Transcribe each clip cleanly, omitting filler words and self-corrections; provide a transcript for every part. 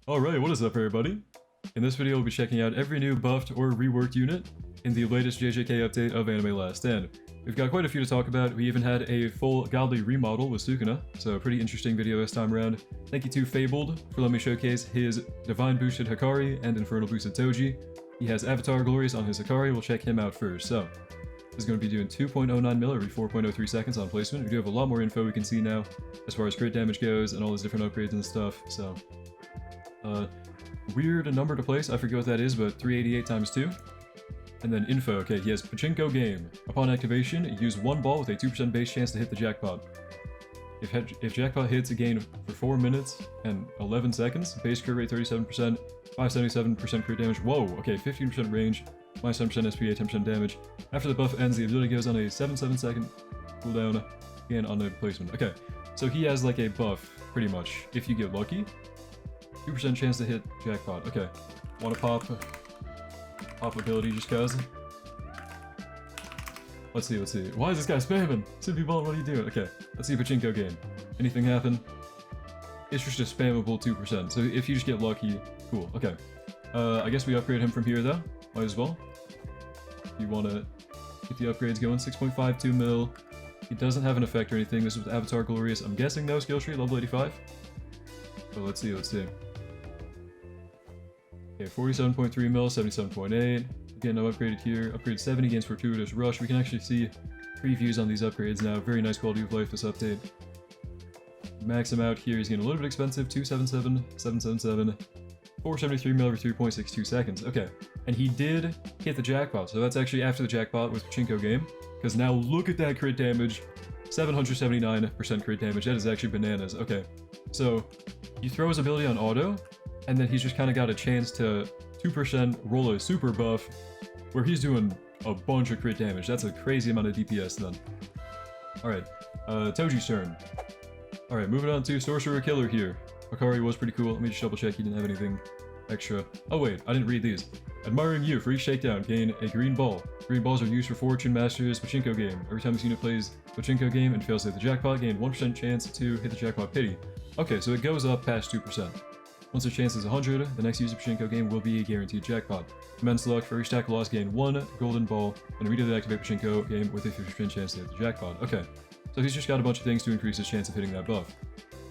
Alright, what is up everybody? In this video we'll be checking out every new buffed or reworked unit in the latest JJK update of Anime Last Stand. We've got quite a few to talk about. We even had a full godly remodel with Sukuna, so a pretty interesting video this time around. Thank you to Fabled for letting me showcase his Divine Boosted Hikari and Infernal Boosted Toji. He has Avatar Glories on his Hikari, we'll check him out first. So, this is going to be doing 2.09 mil every 4.03 seconds on placement. We do have a lot more info we can see now as far as crit damage goes and all those different upgrades and stuff, so... weird number to place, I forget what that is, but 388 times 2. And then info, okay, he has Pachinko Game. Upon activation, use one ball with a 2% base chance to hit the jackpot. If jackpot hits again for 4 minutes and 11 seconds, base crit rate 37%, 577% crit damage, whoa, okay, 15% range, minus 10% SPA, 10% damage. After the buff ends, the ability goes on a 7 second cooldown, again on the placement. Okay, so he has like a buff, pretty much, if you get lucky. 2% chance to hit jackpot. Okay. Wanna pop ability just cause? Let's see. Why is this guy spamming? Simpy Ball, what are you doing? Okay. Let's see Pachinko Game. Anything happen? It's just a spammable 2%. So if you just get lucky, cool. Okay. I guess we upgrade him from here though. Might as well. You wanna get the upgrades going. 6.52 mil. He doesn't have an effect or anything. This is with Avatar Glorious. I'm guessing no skill tree, level 85. But let's see. Okay, 47.3 mil, 77.8. Again, no upgraded here. Upgrade 70 gains Fortuitous Rush. We can actually see previews on these upgrades now. Very nice quality of life, this update. Max him out here. He's getting a little bit expensive. 277, 777, 473 mil every 3.62 seconds. Okay, and he did hit the jackpot. So that's actually after the jackpot with Pachinko Game. Because now look at that crit damage. 779% crit damage. That is actually bananas. Okay, so he throws ability on auto. And then he's just kind of got a chance to 2% roll a super buff where he's doing a bunch of crit damage. That's a crazy amount of DPS then. Alright, Toji's turn. Alright, moving on to Sorcerer Killer here. Hikari was pretty cool. Let me just double check he didn't have anything extra. Oh wait, I didn't read these. Admiring you, for each shakedown, gain a green ball. Green balls are used for Fortune Master's Pachinko Game. Every time this unit plays Pachinko Game and fails to hit the jackpot, gain 1% chance to hit the jackpot pity. Okay, so it goes up past 2%. Once the chance is 100, the next use of Pachinko Game will be a guaranteed jackpot. Immense luck, for each stack loss, gain 1 golden ball, and immediately activate Pachinko Game with a 50% chance to hit the jackpot. Okay, so he's just got a bunch of things to increase his chance of hitting that buff.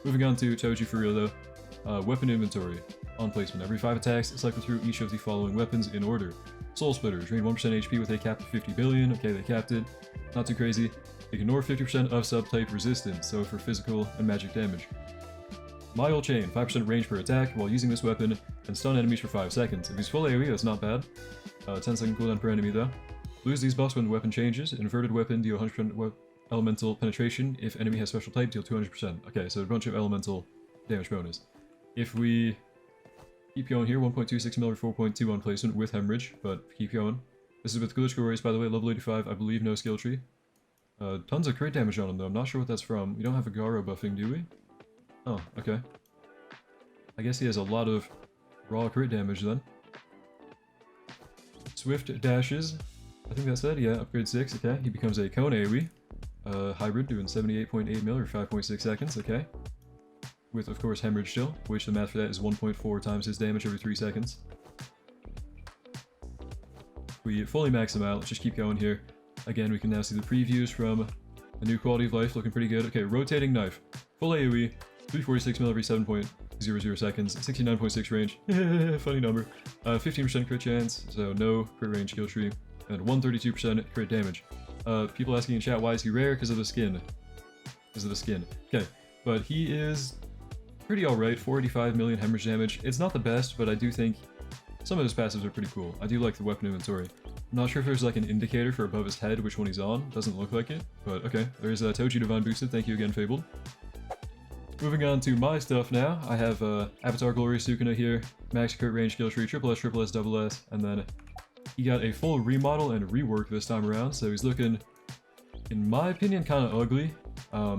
Moving on to Toji for real though. Weapon inventory. On placement. Every 5 attacks, cycle through each of the following weapons in order. Soul Splitter, drain 1% HP with a cap of 50 billion. Okay, they capped it. Not too crazy. Ignore 50% of subtype resistance, so for physical and magic damage. Mile Chain, 5% range per attack while using this weapon, and stun enemies for 5 seconds. If he's full AoE, that's not bad. 10 second cooldown per enemy though. Lose these buffs when the weapon changes. Inverted weapon, deal 100% elemental penetration. If enemy has special type, deal 200%. Okay, so a bunch of elemental damage bonus. If we keep going here, 1.26 mil or 4.2 on placement with Hemorrhage, but keep going. This is with Glitch Glorious, by the way, level 85, I believe no skill tree. Tons of crit damage on him though, I'm not sure what that's from. We don't have a Garo buffing, do we? Oh, okay. I guess he has a lot of raw crit damage then. Swift dashes. I think that's it, yeah, upgrade 6, okay. He becomes a Cone AoE. Hybrid doing 78.8 mil or 5.6 seconds, okay. With, of course, Hemorrhage still, which the math for that is 1.4 times his damage every 3 seconds. We fully max him out, let's just keep going here. Again, we can now see the previews from a new quality of life, looking pretty good. Okay, Rotating Knife. Full AoE. 346 mil every 7.00 seconds, 69.6 range, funny number, 15% crit chance, so no crit range skill tree, and 132% crit damage. People asking in chat, why is he rare? Because of the skin. Okay, but he is pretty alright, 485 million hemorrhage damage. It's not the best, but I do think some of his passives are pretty cool. I do like the weapon inventory. I'm not sure if there's like an indicator for above his head which one he's on, doesn't look like it, but okay. There's Toji Divine Boosted, thank you again, Fabled. Moving on to my stuff now, I have Avatar Glorious Sukuna here, max crit range skill tree, triple S, double S, and then he got a full remodel and rework this time around, so he's looking, in my opinion, kind of ugly. I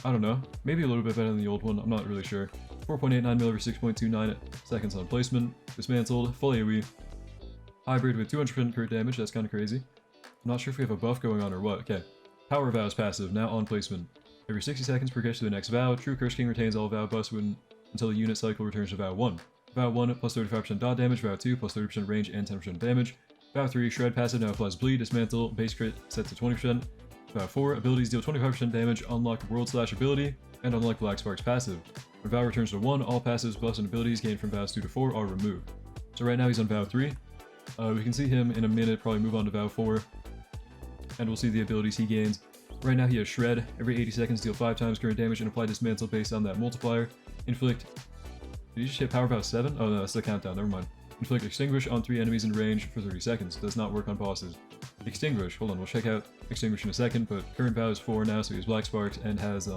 don't know, maybe a little bit better than the old one, I'm not really sure. 4.89 mil over 6.29 seconds on placement, dismantled, full AoE, hybrid with 200% crit damage, that's kind of crazy. I'm not sure if we have a buff going on or what. Okay, Power Vows passive, now on placement. Every 60 seconds, progress to the next vow. True Curse King retains all vow buffs when until the unit cycle returns to VOW 1. VOW 1 plus 35% dot damage, VOW 2 plus 30% range and 10% damage. VOW 3 Shred passive now applies bleed, dismantle, base crit set to 20%. VOW 4 abilities deal 25% damage, unlock world slash ability, and unlock Black Spark's passive. When VOW returns to 1, all passives, buffs, and abilities gained from VOWs 2 to 4 are removed. So right now he's on VOW 3. We can see him in a minute probably move on to VOW 4, and we'll see the abilities he gains. Right now he has Shred. Every 80 seconds deal 5 times current damage and apply dismantle based on that multiplier. Inflict... Did he just hit power VOW 7? Oh no, that's the countdown, never mind. Inflict Extinguish on 3 enemies in range for 30 seconds. Does not work on bosses. Extinguish, hold on, we'll check out Extinguish in a second, but current VOW is 4 now, so he has Black Sparks and has,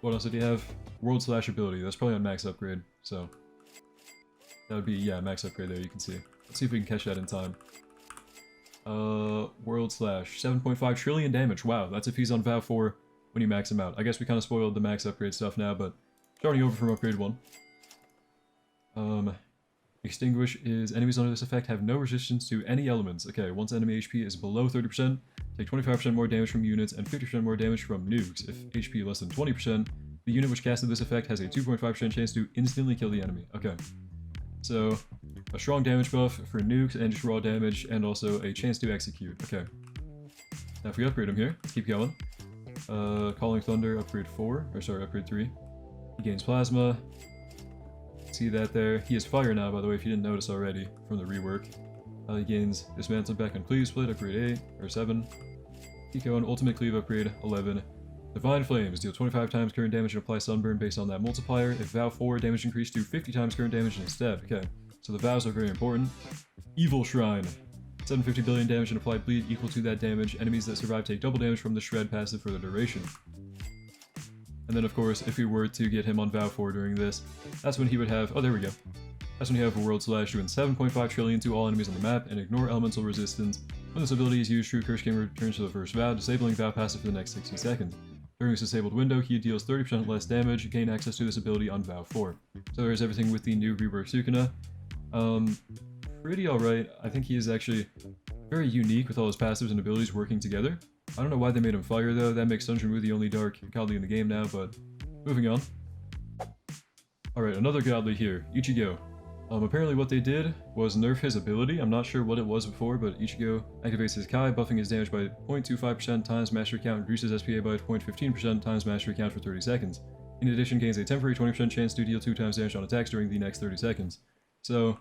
what else did he have? World slash ability, that's probably on max upgrade, so... That would be, yeah, max upgrade there, you can see. Let's see if we can catch that in time. World slash, 7.5 trillion damage, wow, that's if he's on VOW 4 when you max him out. I guess we kind of spoiled the max upgrade stuff now, but starting over from upgrade 1. Extinguish is enemies under this effect have no resistance to any elements. Okay, once enemy HP is below 30%, take 25% more damage from units and 50% more damage from nukes. If HP less than 20%, the unit which casted this effect has a 2.5% chance to instantly kill the enemy. Okay, so a strong damage buff for nukes and just raw damage, and also a chance to execute. Okay, now if we upgrade him here, let's keep going. Calling Thunder, upgrade 4, or sorry, upgrade 3. He gains Plasma. See that there. He has Fire now, by the way, if you didn't notice already, from the rework. He gains Dismantle back on Cleave Split, upgrade 8, or 7. Ichiko and Ultimate Cleave, upgrade 11. Divine Flames, deal 25 times current damage and apply Sunburn based on that multiplier. If VOW 4, damage increased to 50 times current damage instead. Okay, so the VOWs are very important. Evil Shrine. 750 billion damage and apply bleed equal to that damage. Enemies that survive take double damage from the Shred passive for the duration. And then, of course, if we were to get him on VOW 4 during this, that's when he would have... Oh, there we go. That's when he would have a World Slash doing 7.5 trillion to all enemies on the map and ignore elemental resistance. When this ability is used, True Curse King returns to the first VOW, disabling VOW passive for the next 60 seconds. During this disabled window, he deals 30% less damage, gain access to this ability on VOW 4. So there's everything with the new rework Sukuna. Pretty alright. I think he is actually very unique with all his passives and abilities working together. I don't know why they made him fire though, that makes Sunjin the only dark godly in the game now, but moving on. Alright, another godly here, Ichiko. Apparently what they did was nerf his ability. I'm not sure what it was before, but Ichiko activates his Kai, buffing his damage by 0.25% times mastery count, reduces SPA by 0.15% times mastery count for 30 seconds. In addition, gains a temporary 20% chance to deal 2 times damage on attacks during the next 30 seconds. So,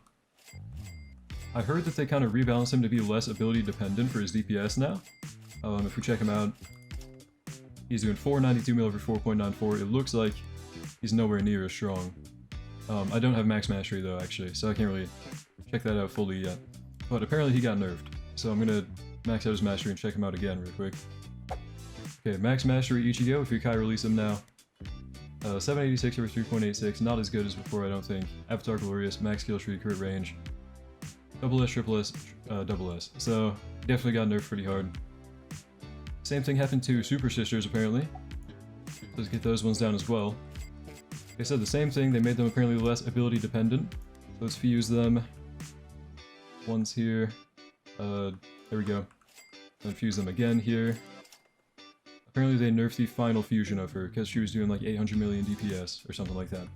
I heard that they kind of rebalanced him to be less ability dependent for his DPS now. If we check him out, he's doing 492 mil over 4.94. It looks like he's nowhere near as strong. I don't have max mastery though, actually, so I can't really check that out fully yet. But apparently he got nerfed, so I'm gonna max out his mastery and check him out again real quick. Okay, max mastery Ichiko, if you Kai release him now. 786 over 3.86, not as good as before, I don't think. Avatar Glorious, max kill streak, crit range. Double S, triple S, double S. So, definitely got nerfed pretty hard. Same thing happened to Super Sisters, apparently. Let's get those ones down as well. Like I said, the same thing, they made them apparently less ability dependent. So let's fuse them. One's here. There we go. Then fuse them again here. Apparently they nerfed the final fusion of her, because she was doing like 800 million DPS, or something like that.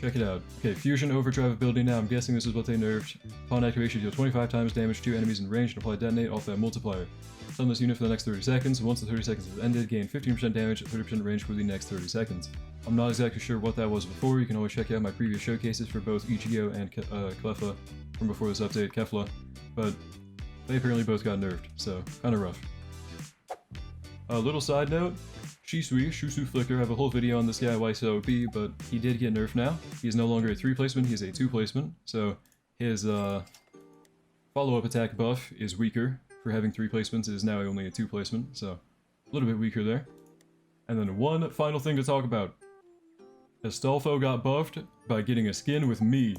Check it out. Okay, fusion overdrive ability now, I'm guessing this is what they nerfed. Upon activation, deal 25 times damage to enemies in range and apply detonate off that multiplier. Stun this unit for the next 30 seconds. Once the 30 seconds is ended, gain 15% damage at 30% range for the next 30 seconds. I'm not exactly sure what that was before. You can always check out my previous showcases for both Ichiko and Klefa from before this update, Kefla. But they apparently both got nerfed, so kinda rough. A little side note, Shusu Flicker, I have a whole video on this guy, why so OP, but he did get nerfed now. He is no longer a 3 placement, he is a 2 placement, so his follow-up attack buff is weaker. For having 3 placements, it is now only a 2 placement, so a little bit weaker there. And then one final thing to talk about. Astalfa got buffed by getting a skin with me.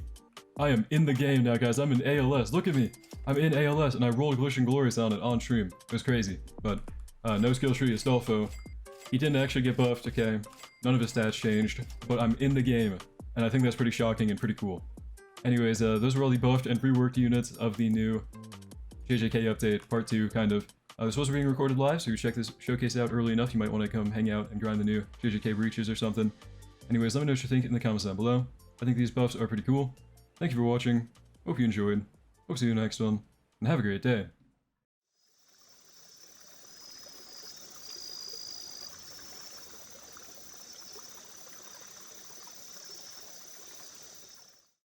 I am in the game now, guys. I'm in ALS. Look at me. I'm in ALS, and I rolled Glitch and Glorious on it on stream. It was crazy, but no skill tree Astalfa. He didn't actually get buffed, okay? None of his stats changed, but I'm in the game, and I think that's pretty shocking and pretty cool. Anyways, those were all the buffed and reworked units of the new JJK update, part 2, kind of. This was being recorded live, so you check this showcase out early enough, you might want to come hang out and grind the new JJK breaches or something. Anyways, let me know what you think in the comments down below. I think these buffs are pretty cool. Thank you for watching. Hope you enjoyed. Hope to see you in the next one. And have a great day.